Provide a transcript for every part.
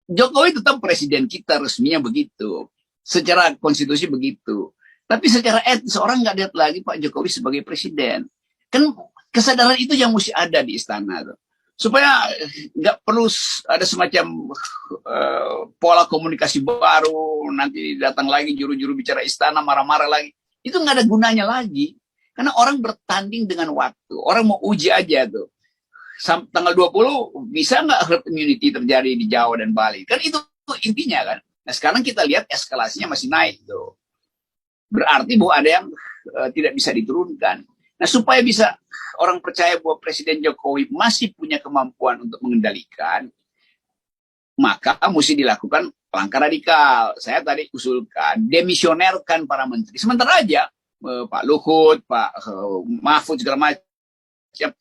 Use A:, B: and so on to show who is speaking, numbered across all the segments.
A: Jokowi tetap presiden kita, resminya begitu. Secara konstitusi begitu. Tapi secara etis orang nggak lihat lagi Pak Jokowi sebagai presiden. Kan kesadaran itu yang mesti ada di istana tuh. Supaya nggak perlu ada semacam pola komunikasi baru, nanti datang lagi juru-juru bicara istana marah-marah lagi. Itu nggak ada gunanya lagi. Karena orang bertanding dengan waktu. Orang mau uji aja tuh. Tanggal 20 bisa nggak herd immunity terjadi di Jawa dan Bali? Kan itu intinya kan. Nah sekarang kita lihat eskalasinya masih naik tuh. Berarti bahwa ada yang tidak bisa diturunkan. Nah supaya bisa orang percaya bahwa Presiden Jokowi masih punya kemampuan untuk mengendalikan, maka mesti dilakukan langkah radikal. Saya tadi usulkan demisionerkan para menteri. Sementara aja Pak Luhut, Pak Mahfud segala macam.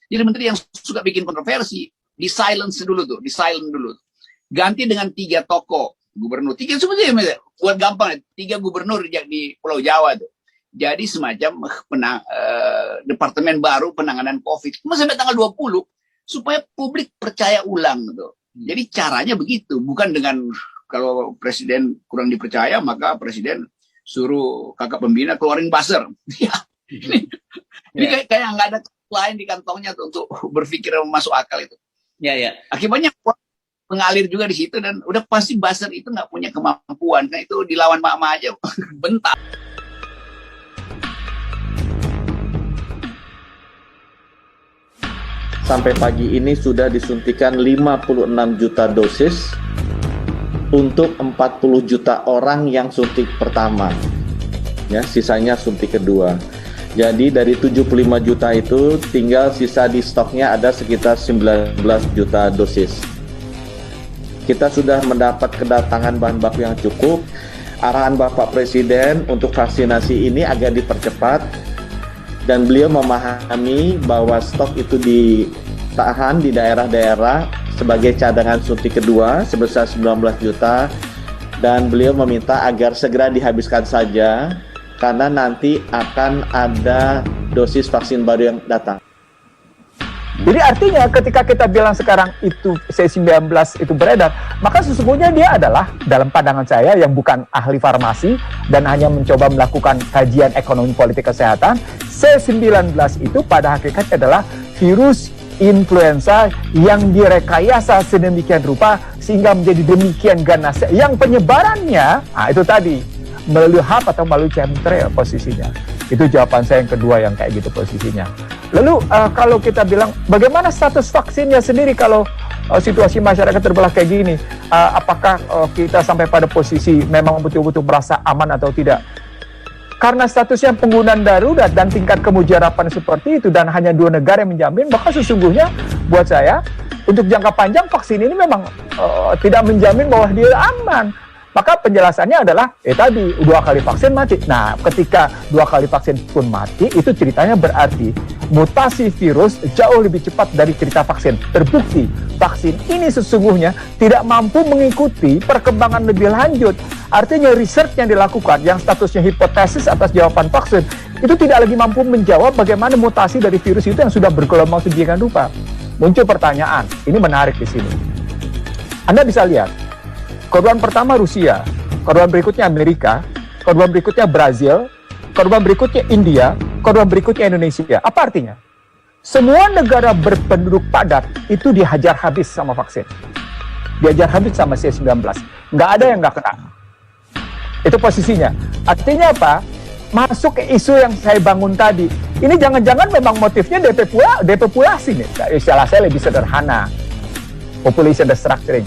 A: Jadi menteri yang suka bikin kontroversi, di silence dulu tuh, di silent dulu. Ganti dengan 3 tokoh gubernur, 3 sebetulnya buat gampang, 3 gubernur di Pulau Jawa tuh. Jadi semacam departemen baru penanganan COVID. Cuma sampai tanggal 20 supaya publik percaya ulang tuh. Jadi caranya begitu, bukan dengan kalau presiden kurang dipercaya maka presiden suruh kakak pembina keluarin buzzer. Ini kayak nggak ada lain di kantongnya tuh, untuk berpikir masuk akal itu.
B: Ya.
A: Akibatnya mengalir juga di situ dan udah pasti buzzer itu nggak punya kemampuan. Nah itu dilawan mama aja bentar.
C: Sampai pagi ini sudah disuntikan 56 juta dosis untuk 40 juta orang yang suntik pertama. Ya, sisanya suntik kedua. Jadi dari 75 juta itu tinggal sisa di stoknya ada sekitar 19 juta dosis. Kita sudah mendapat kedatangan bahan baku yang cukup. Arahan Bapak Presiden untuk vaksinasi ini agar dipercepat dan beliau memahami bahwa stok itu ditahan di daerah-daerah sebagai cadangan suntik kedua sebesar 19 juta dan beliau meminta agar segera dihabiskan saja karena nanti akan ada dosis vaksin baru yang datang.
D: Jadi artinya ketika kita bilang sekarang itu C19 itu beredar, maka sesungguhnya dia adalah dalam pandangan saya yang bukan ahli farmasi dan hanya mencoba melakukan kajian ekonomi politik kesehatan, C19 itu pada hakikatnya adalah virus influenza yang direkayasa sedemikian rupa sehingga menjadi demikian ganas yang penyebarannya, itu tadi melalui hap atau melalui chemtrail posisinya. Itu jawaban saya yang kedua yang kayak gitu posisinya. Lalu kalau kita bilang bagaimana status vaksinnya sendiri kalau situasi masyarakat terbelah kayak gini, apakah kita sampai pada posisi memang betul-betul merasa aman atau tidak? Karena statusnya penggunaan darurat dan tingkat kemujarapan seperti itu dan hanya 2 negara yang menjamin, maka sesungguhnya buat saya untuk jangka panjang vaksin ini memang tidak menjamin bahwa dia aman. Maka penjelasannya adalah, tadi 2 kali vaksin mati. Nah, ketika 2 kali vaksin pun mati, itu ceritanya berarti mutasi virus jauh lebih cepat dari cerita vaksin. Terbukti, vaksin ini sesungguhnya tidak mampu mengikuti perkembangan lebih lanjut. Artinya research yang dilakukan, yang statusnya hipotesis atas jawaban vaksin, itu tidak lagi mampu menjawab bagaimana mutasi dari virus itu yang sudah bergelombang sedemikian rupa. Muncul pertanyaan, ini menarik di sini. Anda bisa lihat, korban pertama Rusia, korban berikutnya Amerika, korban berikutnya Brazil, korban berikutnya India, korban berikutnya Indonesia. Apa artinya? Semua negara berpenduduk padat itu dihajar habis sama vaksin. Dihajar habis sama C19. Nggak ada yang nggak kena. Itu posisinya. Artinya apa? Masuk ke isu yang saya bangun tadi. Ini jangan-jangan memang motifnya depopulasi nih. Istilah saya lebih sederhana. Population restructuring.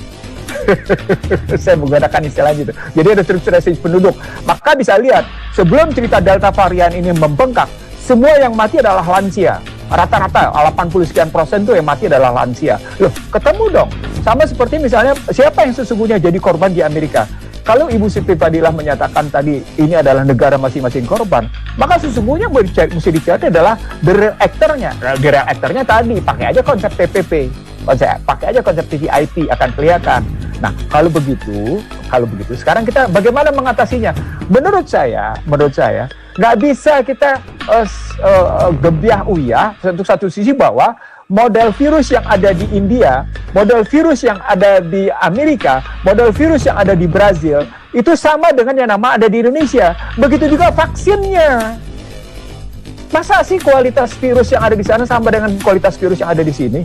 D: Saya menggunakan istilah gitu. Jadi ada strukturasi penduduk. Maka bisa lihat, sebelum cerita Delta varian ini membengkak, semua yang mati adalah lansia. Rata-rata 80 sekian persen tuh yang mati adalah lansia. Loh, ketemu dong. Sama seperti misalnya, siapa yang sesungguhnya jadi korban di Amerika? Kalau Ibu Siti Fadilah menyatakan tadi ini adalah negara masing-masing korban, maka sesungguhnya mesti dicari adalah the real actor-nya. The real actor-nya tadi, pakai aja konsep TPP. Pakai aja konsep TVIP, akan kelihatan. Nah, kalau begitu, sekarang kita bagaimana mengatasinya? Menurut saya, nggak bisa kita gebiah uyah untuk satu sisi bahwa model virus yang ada di India, model virus yang ada di Amerika, model virus yang ada di Brazil, itu sama dengan yang nama ada di Indonesia. Begitu juga vaksinnya. Masa sih kualitas virus yang ada di sana sama dengan kualitas virus yang ada di sini?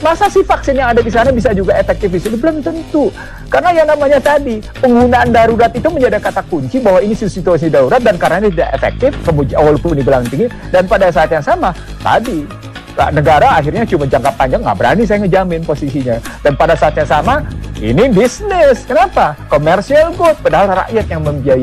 D: Masa sih vaksin yang ada di sana bisa juga efektif di sini? Belum tentu. Karena yang namanya tadi, penggunaan darurat itu menjadi kata kunci bahwa ini situasi darurat dan karena ini tidak efektif, walaupun dibilang tinggi, dan pada saat yang sama, tadi, negara akhirnya cuma jangka panjang, nggak berani saya ngejamin posisinya. Dan pada saat yang sama, ini bisnis. Kenapa? Commercial good, padahal rakyat yang membiayai.